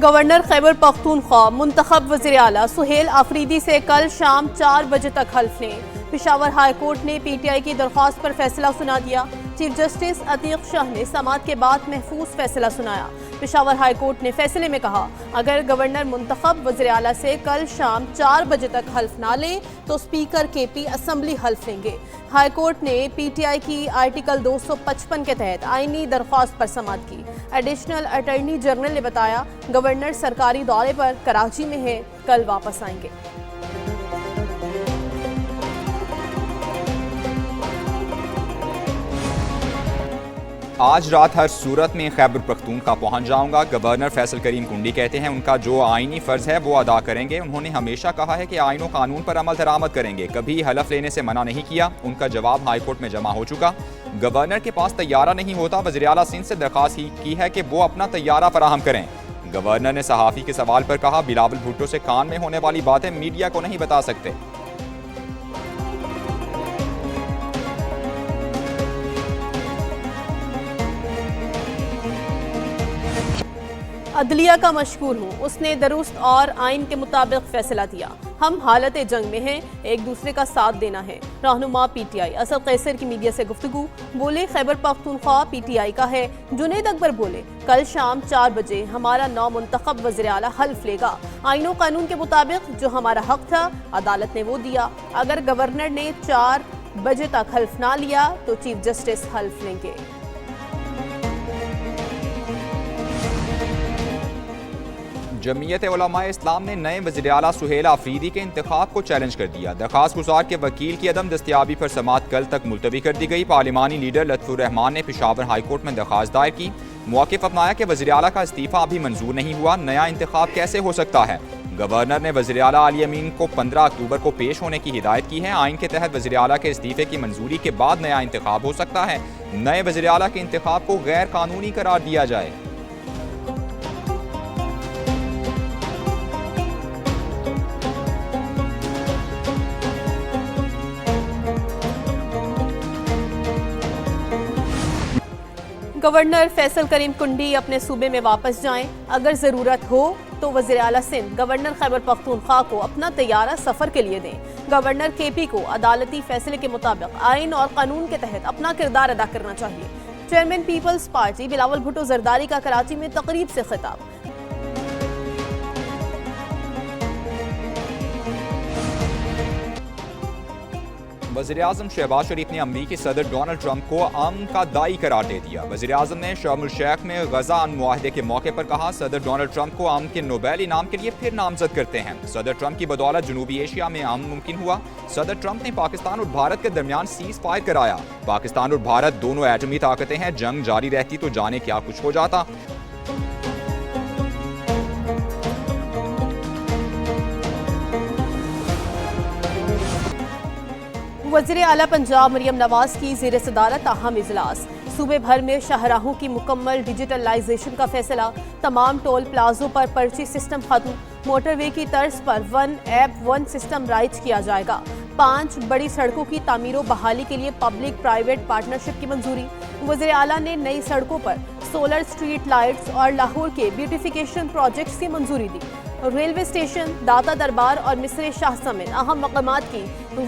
Governor Khyber Pakhtunkhwa मुंतखब वज़ीर आला सुहेल आफरीदी से कल शाम 4 बजे तक हल्फ लें। पेशावर हाई कोर्ट ने पीटीआई की दरख्वास्त पर फैसला सुना दिया। चीफ जस्टिस अतीक शाह ने समाअत के बाद महफूज फैसला सुनाया। पेशावर हाई कोर्ट ने फैसले में कहा, अगर गवर्नर मुंतखब वज़ीर आला से कल शाम 4 बजे तक हल्फ ना ले तो स्पीकर केपी असम्बली हल्फ लेंगे। हाई कोर्ट ने पीटीआई की आर्टिकल 255 के तहत आईनी दरख्वास्त पर समाअत की। एडिशनल अटॉर्नी जनरल ने बताया, गवर्नर सरकारी दौरे पर कराची में है, कल वापस आएंगे। आज रात हर सूरत में खैबर पख्तूनख्वा पहुंच जाऊंगा। गवर्नर फैसल करीम कुंडी कहते हैं उनका जो आईनी फ़र्ज़ है वो अदा करेंगे। उन्होंने हमेशा कहा है कि आईन और कानून पर अमल दरामद करेंगे, कभी हलफ लेने से मना नहीं किया। उनका जवाब हाई कोर्ट में जमा हो चुका। गवर्नर के पास तैयारा नहीं होता, वज़ीर आला सिंध से दरख्वास्त की है कि वो अपना तैयारा फराहम करें। गवर्नर ने सहाफ़ी के सवाल पर कहा, बिलावल भुट्टो से कान में होने वाली बातें मीडिया को नहीं बता सकते। अदलिया का मशकूर हूँ, उसने दुरुस्त और आइन के मुताबिक फैसला दिया। हम हालत जंग में हैं, एक दूसरे का साथ देना है। रहनुमा पीटीआई असद कैसर की मीडिया से गुफ्तगू, बोले खैबर पख्तूनख्वा पीटीआई का है। जुनेद अकबर बोले, कल शाम 4 बजे हमारा नौ मुंतखब वज़ीर आला हल्फ लेगा। आइन और कानून के मुताबिक जो हमारा हक था अदालत ने वो दिया। अगर गवर्नर ने 4 बजे तक हल्फ ना लिया तो चीफ जस्टिस हल्फ लेंगे। जमीयत उलमाए इस्लाम ने नए वज़ीर आला सुहेल आफरीदी के इंतखाब को चैलेंज कर दिया। दरख्वास्त गुजार के वकील की अदम दस्तियाबी पर समाअत कल तक मुलतवी कर दी गई। पार्लिमानी लीडर लुत्फुर रहमान ने पेशावर हाई कोर्ट में दरख्वास्त दायर की। मौक़िफ़ अपनाया कि वज़ीर आला का इस्तीफ़ा अभी मंजूर नहीं हुआ, नया इंतखाब कैसे हो सकता है। गवर्नर ने वज़ीर आला अली अमीन को 15 अक्टूबर को पेश होने की हिदायत की है। आइन के तहत वज़ीर आला के इस्तीफ़े की मंजूरी के बाद नया इंतखाब हो सकता है। नए वज़ीर आला के इंतखाब को गैर कानूनी करार दिया जाए। गवर्नर फैसल करीम कुंडी अपने सूबे में वापस जाएं। अगर ज़रूरत हो तो वज़ीर आला सिंध गवर्नर खैबर पख्तूनख्वा को अपना तैयारा सफ़र के लिए दें। गवर्नर केपी को अदालती फैसले के मुताबिक आइन और कानून के तहत अपना किरदार अदा करना चाहिए। Chairman Peoples Party Bilawal Bhutto Zardari का कराची में तकरीब से खिताब। वज़ीर-ए-आज़म शहबाज शरीफ ने अमरीकी सदर डोनाल्ड ट्रंप को अमन का दाई करार दे दिया। वज़ीर-ए-आज़म ने शर्म शेख में गजा अमन मुआहदे के मौके पर कहा, सदर डोनाल्ड ट्रंप को अमन के नोबेल इनाम के लिए फिर नामजद करते हैं। सदर ट्रंप की बदौलत जनूबी एशिया में अमन मुमकिन हुआ। सदर ट्रंप ने पाकिस्तान और भारत के दरमियान सीज फायर कराया। पाकिस्तान और भारत दोनों एटमी ताकतें हैं, जंग जारी रहती तो जाने क्या कुछ हो जाता। वज़ीर आला पंजाब मरियम नवाज की ज़ेर सदारत अहम इजलास। सूबे भर में शाहराहों की मुकम्मल डिजिटलाइजेशन का फैसला। तमाम टोल प्लाजों पर पर्ची सिस्टम खत्म। मोटरवे की तर्ज पर 1 ऐप 1 सिस्टम राइज किया जाएगा। 5 बड़ी सड़कों की तामीर व बहाली के लिए पब्लिक प्राइवेट पार्टनरशिप की मंजूरी। वज़ीर आला ने नई सड़कों पर सोलर स्ट्रीट लाइट्स और लाहौर के ब्यूटिफिकेशन प्रोजेक्ट्स की मंजूरी दी। रेलवे स्टेशन, दाता दरबार और मिसरे शाह समेत अहम मकामात की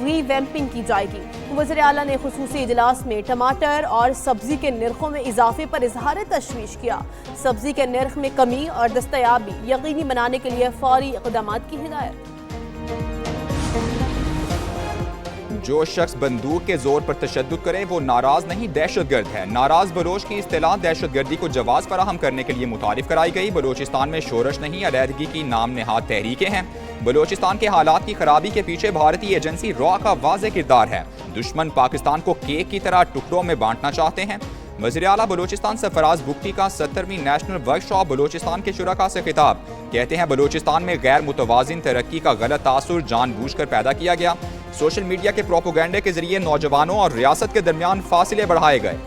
रीवैम्पिंग की जाएगी। वज़ीर आला ने खुसूसी इजलास में टमाटर और सब्जी के निर्खों में इजाफे पर इजहार तशवीश किया। सब्जी के निर्ख में कमी और दस्तयाबी यकीनी बनाने के लिए फौरी इक़दाम की हिदायत। जो शख्स बंदूक के जोर पर तशद्दुद करे वो नाराज नहीं दहशतगर्द है। नाराज बलोच की इस्तिलाह दहशतगर्दी को जवाब फराहम करने के लिए मुतारिफ कराई गई। बलोचिस्तान में शोरश नहीं, अलहदगी की नाम नहाद तहरीकें हैं। बलोचिस्तान के हालात की खराबी के पीछे भारतीय एजेंसी रॉ का वाज़ेह किरदार है। दुश्मन पाकिस्तान को केक की तरह टुकड़ों में बांटना चाहते हैं। वज़ीर आला बलोचिस्तान सरफराज बुख्ती का 70वीं नेशनल वर्कशॉप बलोचिस्तान के शुरका से खिताब। कहते हैं बलोचिस्तान में गैर मुतवाज़िन तरक्की का गलत तासुर जानबूझकर पैदा किया गया। सोशल मीडिया के प्रोपोगंडे के जरिए नौजवानों और रियासत के दरमियान फासले बढ़ाए गए।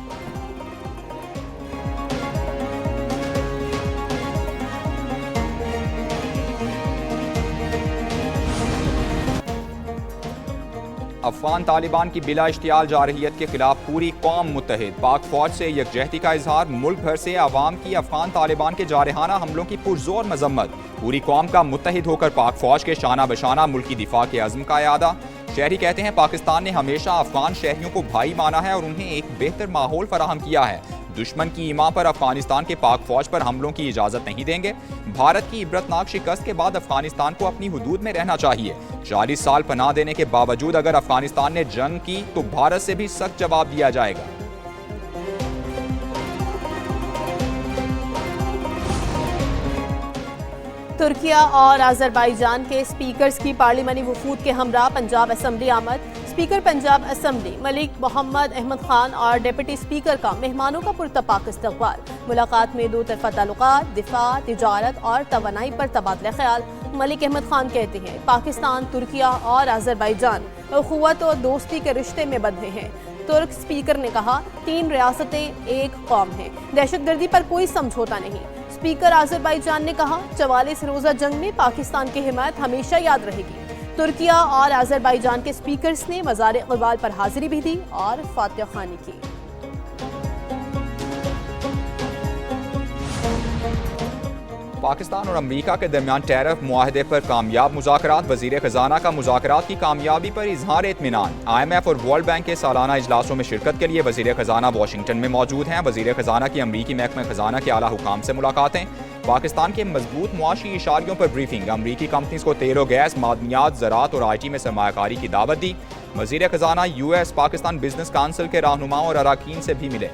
अफगान तालिबान की बिला इश्तियाल जारहियत के खिलाफ पूरी कौम मुत्तहिद। पाक फौज से यकजहती का इजहार। मुल्क भर से आवाम की अफगान तालिबान के जारहाना हमलों की पुरजोर मजम्मत। पूरी कौम का मुत्तहिद होकर पाक फौज के शाना बशाना मुल्की दिफा के अज़्म का यादा। शहरी कहते हैं पाकिस्तान ने हमेशा अफगान शहरियों को भाई माना है और उन्हें एक बेहतर माहौल फराहम किया है। दुश्मन की ईमा पर अफगानिस्तान के पाक फौज पर हमलों की इजाजत नहीं देंगे। भारत की इबरतनाक शिकस्त के बाद अफगानिस्तान को अपनी हुदूद में रहना चाहिए। 40 साल पनाह देने के बावजूद अगर अफगानिस्तान ने जंग की तो भारत से भी सख्त जवाब दिया जाएगा। तुर्किया और अजरबैजान के स्पीकर्स की पार्लिमानी वफूद के हमरा पंजाब असम्बली आमद। स्पीकर पंजाब असम्बली मलिक मोहम्मद अहमद खान और डिप्टी स्पीकर का मेहमानों का पुरतपाक इस्तकबाल। मुलाकात में दो तरफा ताल्लुकात, दिफा, तिजारत और तवानाई पर तबादला ख्याल। मलिक अहमद खान कहते हैं पाकिस्तान, तुर्किया और अजरबैजान अखुवत और दोस्ती के रिश्ते में बंधे हैं। तुर्क स्पीकर ने कहा 3 रियासतें एक कौम है, दहशतगर्दी पर कोई समझौता नहीं। स्पीकर अजरबैजान ने कहा 44 रोजा जंग में पाकिस्तान की हिमायत हमेशा याद रहेगी। तुर्किया और अजरबैजान के स्पीकर्स ने मज़ार-ए-क़िबाल पर हाजिरी भी दी और फातिहा ख़्वानी की। पाकिस्तान और अमरीका के दरमियान टैरिफ मुआहदे पर कामयाब मुज़ाकरात। वज़ीर ख़ज़ाना का मुज़ाकरात की कामयाबी पर इजहार इत्मीनान। IMF और वर्ल्ड बैंक के सालाना इजलासों में शिरकत के लिए वज़ीर ख़ज़ाना वाशिंगटन में मौजूद हैं। वज़ीर ख़ज़ाना की अमरीकी महकमा ख़ज़ाना के आला हुकाम से मुलाकातें। पाकिस्तान के मजबूत मुआशी इशारियों पर ब्रीफिंग। अमरीकी कंपनीज को तेल और गैस, मादनियात, ज़राअत और IT में सरमायाकारी की दावत दी। वज़ीर ख़ज़ाना US पाकिस्तान बिजनेस काउंसिल के रहनुमाओं और अरकान से भी मिले।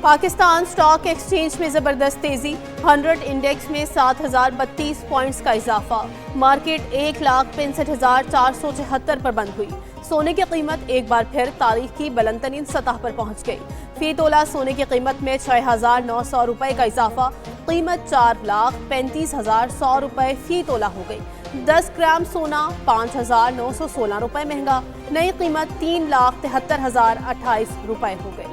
पाकिस्तान स्टॉक एक्सचेंज में जबरदस्त तेजी। 100 इंडेक्स में 7032 पॉइंट्स का इजाफा। मार्केट 1,65,474 पर बंद हुई। सोने की कीमत एक बार फिर तारीख की बुलंदतरीन सतह पर पहुंच गई। फी तोला सोने की कीमत में 6,900 रुपए का इजाफा। कीमत 4,35,100 रुपए फी तोला हो गई। 10 ग्राम सोना 5,916 रुपए महंगा। नई कीमत 3,73,028 रुपए हो गई।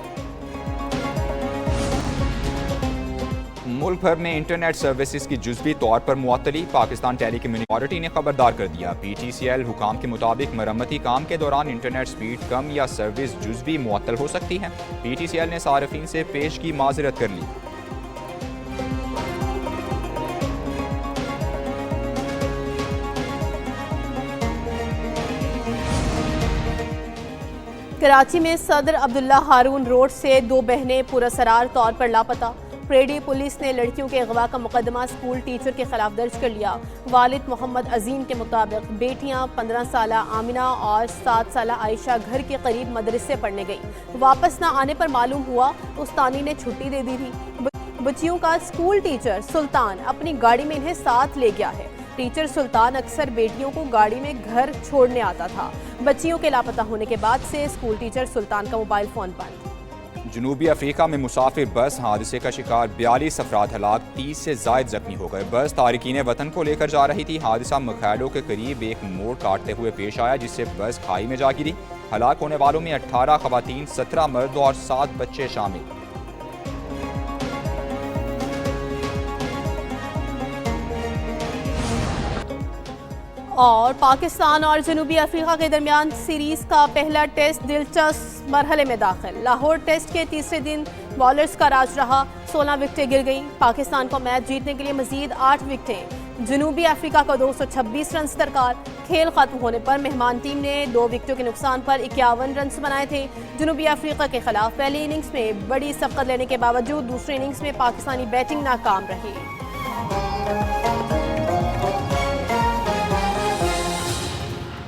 मुल्क भर में इंटरनेट सर्विसेज की जुज़वी तौर पर मुअत्तली। पाकिस्तान टेलीकम्युनिकेशन अथॉरिटी ने खबरदार कर दिया। PTCL हुकाम के मुताबिक मरम्मती काम के दौरान इंटरनेट स्पीड कम या सर्विस जुज़वी मुअत्तल हो सकती है। PTCL ने सार्फिन से पेश की माजरत कर ली। कराची में सदर अब्दुल्ला हारून रोड से 2 बहनें पुरअसरार तौर पर लापता। प्रेडी पुलिस ने लड़कियों के अगवा का मुकदमा स्कूल टीचर के खिलाफ दर्ज कर लिया। वालिद मोहम्मद अजीम के मुताबिक बेटियां 15 साला आमिना और 7 साला आयशा घर के करीब मदरसे पढ़ने गई। वापस न आने पर मालूम हुआ उस्तानी ने छुट्टी दे दी थी। बच्चियों का स्कूल टीचर सुल्तान अपनी गाड़ी में इन्हें साथ ले गया है। टीचर सुल्तान अक्सर बेटियों को गाड़ी में घर छोड़ने आता था। बच्चियों के लापता होने के बाद से स्कूल टीचर सुल्तान का मोबाइल फोन बंद। जनूबी अफ्रीका में मुसाफिर बस हादसे का शिकार। 42 अफराद हलाक, 30 से ज़ायद जख्मी हो गए। बस तारिकीन वतन को लेकर जा रही थी। हादसा मखैडो के करीब एक मोड़ काटते हुए पेश आया जिससे बस खाई में जा गिरी। हलाक होने वालों में 18 खवातीन, 17 मर्द और 7 बच्चे शामिल। और पाकिस्तान और जनूबी अफ्रीका के दरमियान सीरीज का पहला टेस्ट दिलचस्प मरहले में दाखिल। लाहौर टेस्ट के तीसरे दिन बॉलर्स का राज रहा। 16 विकेटें गिर गईं। पाकिस्तान को मैच जीतने के लिए मजीद 8 विकेटें। जनूबी अफ्रीका को 226 रन दरकार। खेल खत्म होने पर मेहमान टीम ने 2 विकेटों के नुकसान पर 51 रन बनाए थे। जनूबी अफ्रीका के खिलाफ पहली इनिंग्स में बड़ी सबकत लेने के बावजूद दूसरी इनिंग्स में पाकिस्तानी बैटिंग नाकाम रही।